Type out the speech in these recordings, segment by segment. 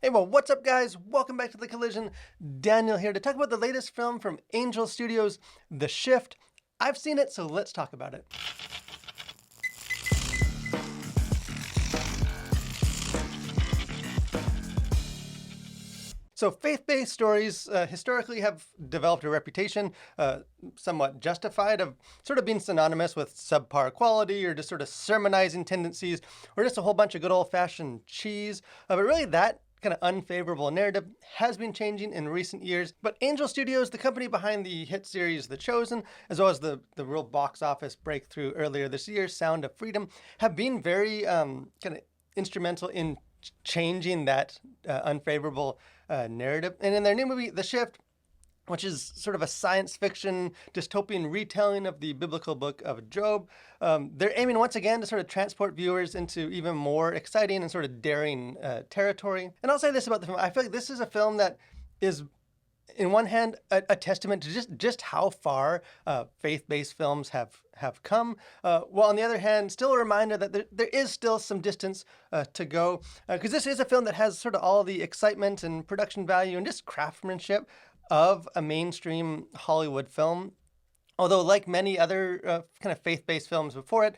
Hey, well, what's up, guys? Welcome back to The Collision. Daniel here to talk about the latest film from Angel Studios, The Shift. I've seen it, so let's talk about it. So, faith-based stories historically have developed a reputation, somewhat justified, of sort of being synonymous with subpar quality or just sort of sermonizing tendencies or just a whole bunch of good old-fashioned cheese. But really, that kind of unfavorable narrative has been changing in recent years. But Angel Studios, the company behind the hit series The Chosen, as well as the real box office breakthrough earlier this year, Sound of Freedom, have been very kind of instrumental in changing that unfavorable narrative. And in their new movie, The Shift, which is sort of a science fiction dystopian retelling of the biblical book of Job. They're aiming once again to sort of transport viewers into even more exciting and sort of daring territory. And I'll say this about the film. I feel like this is a film that is, in one hand, a testament to just how far faith-based films have come, while on the other hand, still a reminder that there is still some distance to go, because this is a film that has sort of all the excitement and production value and just craftsmanship of a mainstream Hollywood film. Although, like many other kind of faith-based films before it,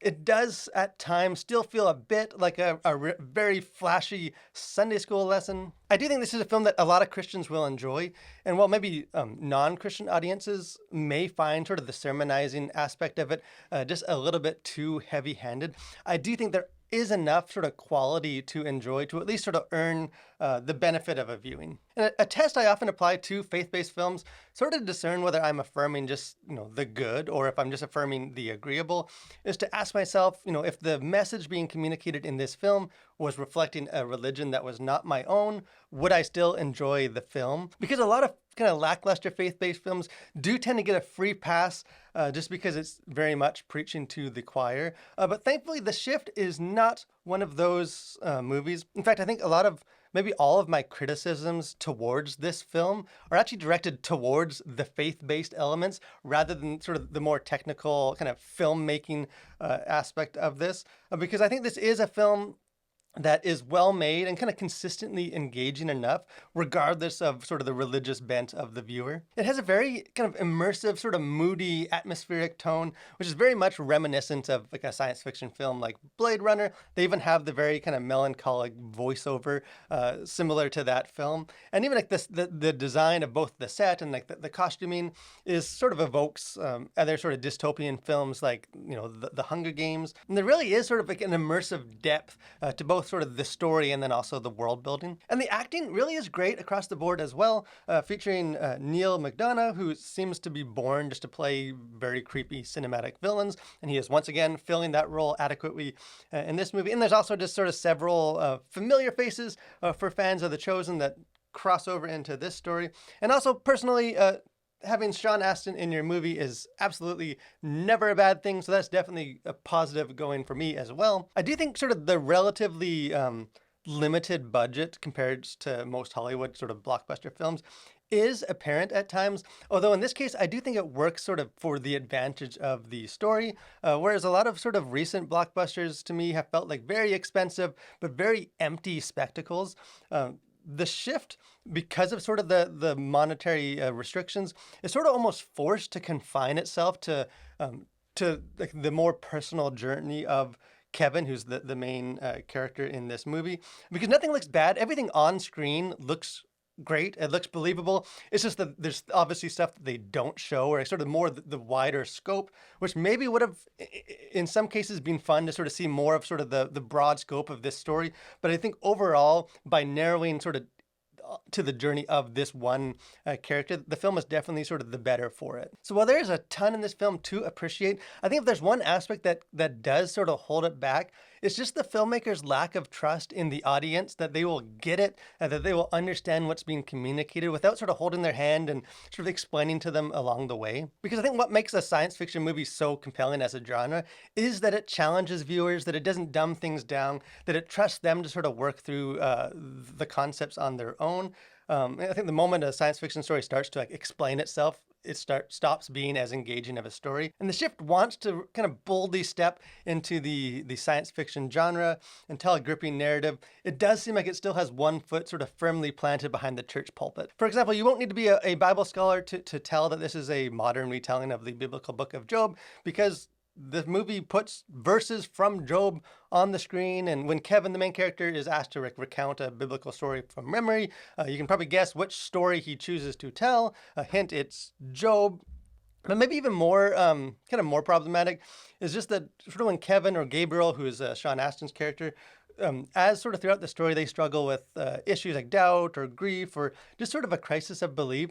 it does at times still feel a bit like a very flashy Sunday school lesson. I do think this is a film that a lot of Christians will enjoy. And while maybe non-Christian audiences may find sort of the sermonizing aspect of it just a little bit too heavy-handed, I do think there is enough sort of quality to enjoy to at least sort of earn the benefit of a viewing. And a test I often apply to faith-based films, sort of discern whether I'm affirming just, the good or if I'm just affirming the agreeable, is to ask myself, if the message being communicated in this film was reflecting a religion that was not my own, would I still enjoy the film? Because a lot of kind of lackluster faith-based films do tend to get a free pass just because it's very much preaching to the choir. But thankfully, The Shift is not one of those movies. In fact, I think a lot of, maybe all of my criticisms towards this film are actually directed towards the faith-based elements rather than sort of the more technical kind of filmmaking aspect of this. Because I think this is a film that is well made and kind of consistently engaging enough, regardless of sort of the religious bent of the viewer. It has a very kind of immersive, sort of moody, atmospheric tone, which is very much reminiscent of like a science fiction film like Blade Runner. They even have the very kind of melancholic voiceover similar to that film. And even like this, the design of both the set and like the costuming is sort of evokes other sort of dystopian films like, the Hunger Games. And there really is sort of like an immersive depth to both sort of the story and then also the world building. And the acting really is great across the board as well, featuring Neil McDonough, who seems to be born just to play very creepy cinematic villains. And he is once again filling that role adequately in this movie. And there's also just sort of several familiar faces for fans of The Chosen that cross over into this story. And also personally, having Sean Astin in your movie is absolutely never a bad thing, so that's definitely a positive going for me as well. I do think sort of the relatively limited budget compared to most Hollywood sort of blockbuster films is apparent at times, although in this case I do think it works sort of for the advantage of the story, whereas a lot of sort of recent blockbusters to me have felt like very expensive but very empty spectacles. The Shift, because of sort of the monetary restrictions, is sort of almost forced to confine itself to like the more personal journey of Kevin, who's the main character in this movie, because nothing looks bad. Everything on screen looks great. It looks believable. It's just that there's obviously stuff that they don't show, or sort of more the wider scope, which maybe would have, in some cases, been fun to sort of see more of sort of the broad scope of this story. But I think overall, by narrowing sort of to the journey of this one character, the film is definitely sort of the better for it. So while there is a ton in this film to appreciate, I think if there's one aspect that does sort of hold it back, it's just the filmmaker's lack of trust in the audience, that they will get it, that they will understand what's being communicated without sort of holding their hand and sort of explaining to them along the way. Because I think what makes a science fiction movie so compelling as a genre is that it challenges viewers, that it doesn't dumb things down, that it trusts them to sort of work through the concepts on their own. I think the moment a science fiction story starts to like explain itself stops being as engaging of a story. And The Shift wants to kind of boldly step into the science fiction genre and tell a gripping narrative. It does seem like it still has one foot sort of firmly planted behind the church pulpit. For example, you won't need to be a Bible scholar to tell that this is a modern retelling of the biblical book of Job, because the movie puts verses from Job on the screen, and when Kevin, the main character, is asked to recount a biblical story from memory, you can probably guess which story he chooses to tell. A hint, it's Job. But maybe even more, kind of more problematic, is just that sort of when Kevin or Gabriel, who is Sean Astin's character, as sort of throughout the story, they struggle with issues like doubt or grief or just sort of a crisis of belief.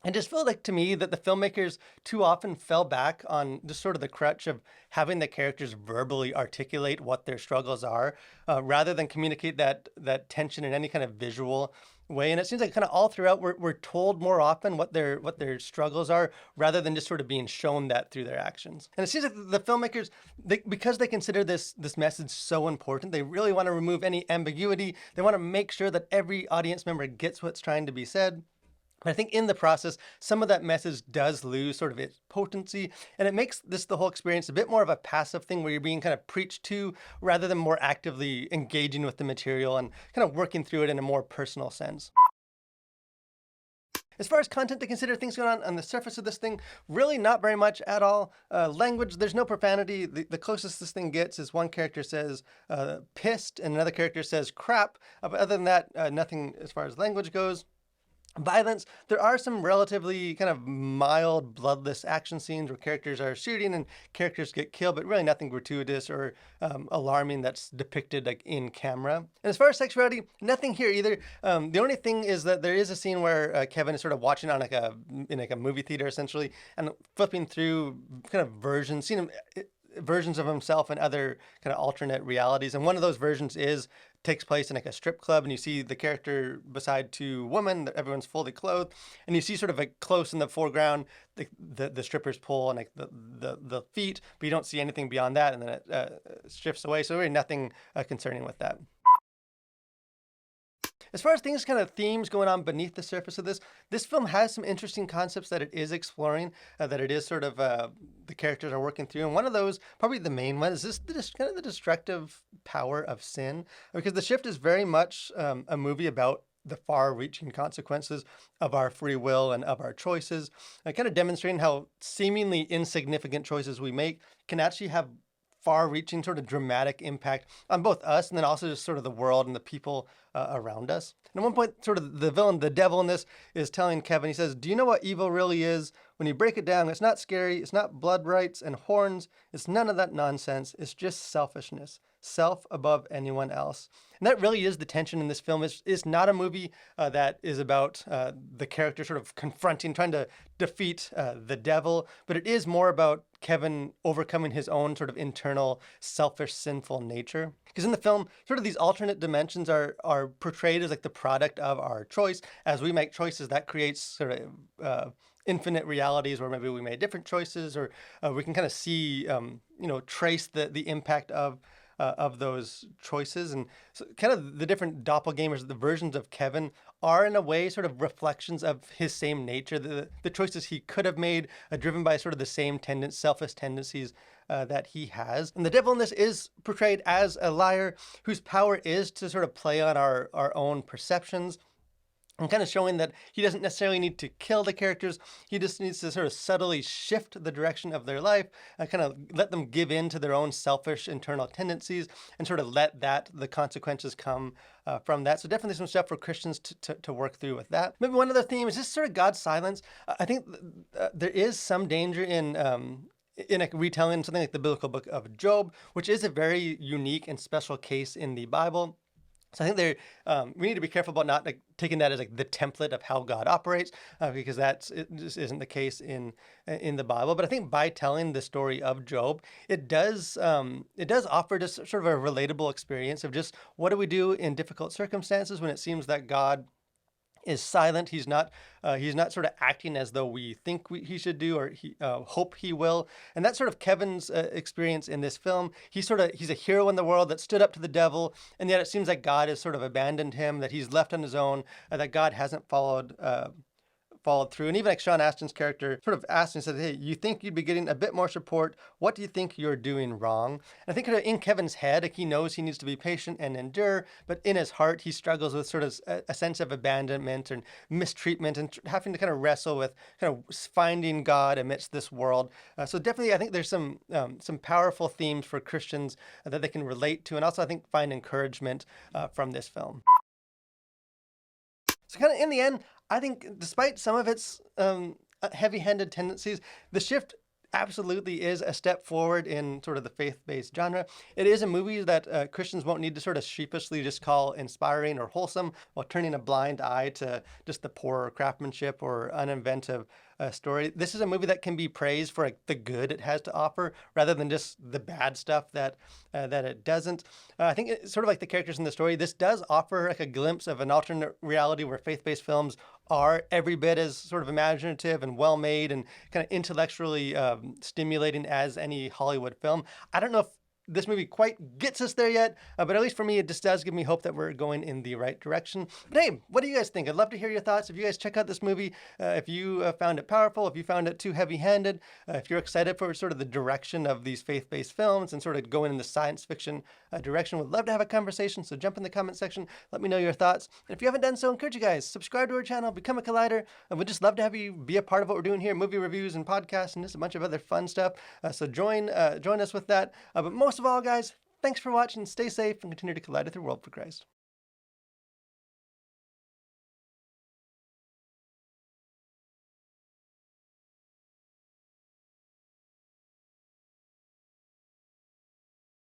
It just felt like to me that the filmmakers too often fell back on just sort of the crutch of having the characters verbally articulate what their struggles are, rather than communicate that tension in any kind of visual way. And it seems like kind of all throughout we're told more often what their struggles are, rather than just sort of being shown that through their actions. And it seems like the filmmakers, because they consider this message so important, they really want to remove any ambiguity. They want to make sure that every audience member gets what's trying to be said. But I think in the process, some of that message does lose sort of its potency, and it makes the whole experience a bit more of a passive thing where you're being kind of preached to, rather than more actively engaging with the material and kind of working through it in a more personal sense. As far as content to consider, things going on the surface of this thing, really not very much at all. Language, there's no profanity. The closest this thing gets is one character says pissed and another character says crap. But other than that, nothing as far as language goes. Violence, there are some relatively kind of mild, bloodless action scenes where characters are shooting and characters get killed, but really nothing gratuitous or alarming that's depicted like in camera. And as far as sexuality, nothing here either. The only thing is that there is a scene where Kevin is sort of watching on in a movie theater essentially, and flipping through kind of versions, versions of himself and other kind of alternate realities. And one of those versions takes place in like a strip club, and you see the character beside two women, everyone's fully clothed, and you see sort of like close in the foreground the strippers pull and like the feet, but you don't see anything beyond that, and then it shifts away. So really nothing concerning with that. As far as things, kind of themes going on beneath the surface of this film has some interesting concepts that it is exploring, that it is sort of the characters are working through. And one of those, probably the main one, is kind of the destructive power of sin, because The Shift is very much a movie about the far-reaching consequences of our free will and of our choices, kind of demonstrating how seemingly insignificant choices we make can actually have far-reaching sort of dramatic impact on both us and then also just sort of the world and the people around us. And at one point, sort of the villain, the devil in this, is telling Kevin, he says, "Do you know what evil really is? When you break it down, it's not scary, it's not blood rights and horns, it's none of that nonsense, it's just selfishness. Self above anyone else." And that really is the tension in this film. It's not a movie that is about the character sort of confronting, trying to defeat the devil, but it is more about Kevin overcoming his own sort of internal selfish, sinful nature. Because in the film, sort of these alternate dimensions are portrayed as like the product of our choice. As we make choices, that creates sort of infinite realities where maybe we made different choices, or we can kind of see, trace the impact of those choices. And so kind of the different doppelgangers, the versions of Kevin, are in a way sort of reflections of his same nature, the choices he could have made, driven by sort of the same selfish tendencies that he has. And the devil in this is portrayed as a liar whose power is to sort of play on our own perceptions, and kind of showing that he doesn't necessarily need to kill the characters. He just needs to sort of subtly shift the direction of their life, kind of let them give in to their own selfish internal tendencies, and sort of let the consequences come from that. So definitely some stuff for Christians to work through with that. Maybe one other theme is just sort of God's silence. I think there is some danger in a retelling something like the biblical book of Job, which is a very unique and special case in the Bible. So I think we need to be careful about not like taking that as like the template of how God operates, because it just isn't the case in the Bible. But I think by telling the story of Job, it does offer just sort of a relatable experience of just what do we do in difficult circumstances when it seems that God is silent. He's not sort of acting as though we think he should do, or hope he will. And that's sort of Kevin's experience in this film. He's a hero in the world that stood up to the devil, and yet it seems like God has sort of abandoned him, that he's left on his own, that God hasn't followed followed through. And even like Sean Astin's character sort of asked and said, hey, you think you'd be getting a bit more support. What do you think you're doing wrong? And I think in Kevin's head, like, he knows he needs to be patient and endure, but in his heart, he struggles with sort of a sense of abandonment and mistreatment and having to kind of wrestle with kind of finding God amidst this world. So definitely, I think there's some powerful themes for Christians that they can relate to, and also I think find encouragement from this film. So kind of in the end, I think despite some of its heavy-handed tendencies, The Shift absolutely is a step forward in sort of the faith-based genre. It is a movie that Christians won't need to sort of sheepishly just call inspiring or wholesome while turning a blind eye to just the poor craftsmanship or uninventive story. This is a movie that can be praised for like, the good it has to offer rather than just the bad stuff that it doesn't. I think it's sort of like the characters in the story. This does offer like a glimpse of an alternate reality where faith-based films are every bit as sort of imaginative and well-made and kind of intellectually stimulating as any Hollywood film. I don't know if this movie quite gets us there yet, but at least for me, it just does give me hope that we're going in the right direction. But hey, what do you guys think? I'd love to hear your thoughts. If you guys check out this movie, if you found it powerful, if you found it too heavy-handed, if you're excited for sort of the direction of these faith-based films and sort of going in the science fiction direction, would love to have a conversation. So jump in the comment section, let me know your thoughts. And if you haven't done so, I encourage you guys, subscribe to our channel, become a Collider, and we'd just love to have you be a part of what we're doing here, movie reviews and podcasts and just a bunch of other fun stuff. So join us with that. But most of all, guys, thanks for watching, stay safe, and continue to collide with your world for Christ.